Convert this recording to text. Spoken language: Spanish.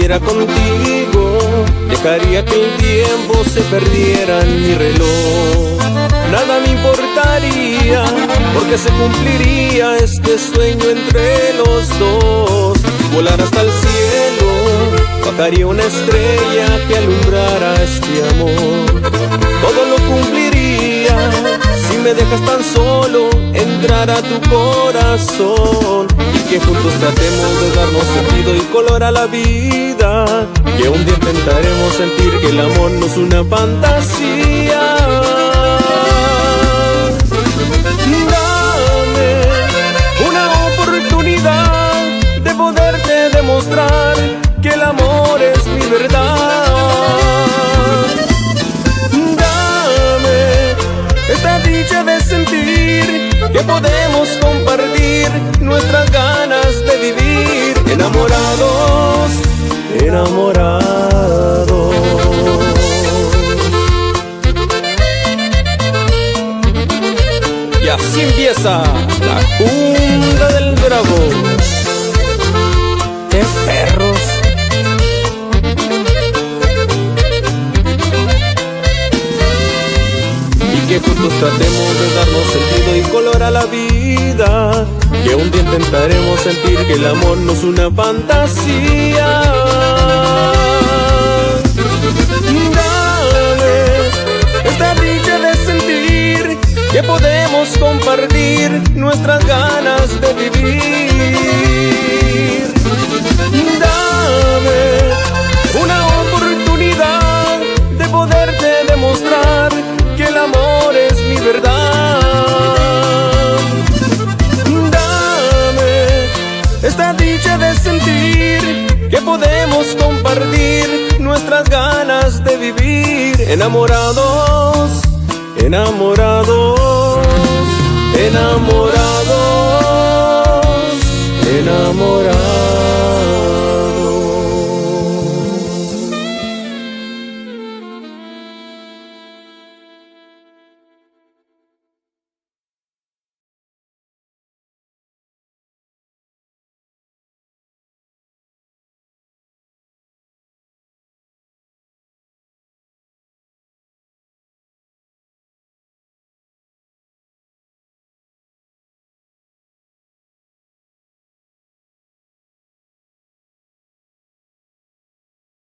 estuviera contigo, dejaría que el tiempo se perdiera en mi reloj. Nada me importaría, porque se cumpliría este sueño entre los dos. Volar hasta el cielo, bajaría una estrella que alumbrara este amor. Todo lo cumpliría, si me dejas tan solo entrar a tu corazón. Y que juntos tratemos de darnos sentido y color a la vida. Que un día intentaremos sentir que el amor no es una fantasía. Dame una oportunidad de poderte demostrar que el amor es mi verdad. Dame esta dicha de sentir que podemos compartir nuestras ganas de vivir enamorados, enamorados. Y así empieza la Cumbia del Bravo. ¡Qué perros! Y que juntos tratemos de darnos sentido y color a la vida. Que un día intentaremos sentir que el amor no es una fantasía. Dame esta dicha de sentir que podemos compartir nuestras ganas de vivir. Dame una oportunidad de poderte demostrar que el amor es mi verdad. Dame esta dicha de sentir que podemos compartir nuestras ganas de vivir enamorados, enamorados, enamorados, enamorados.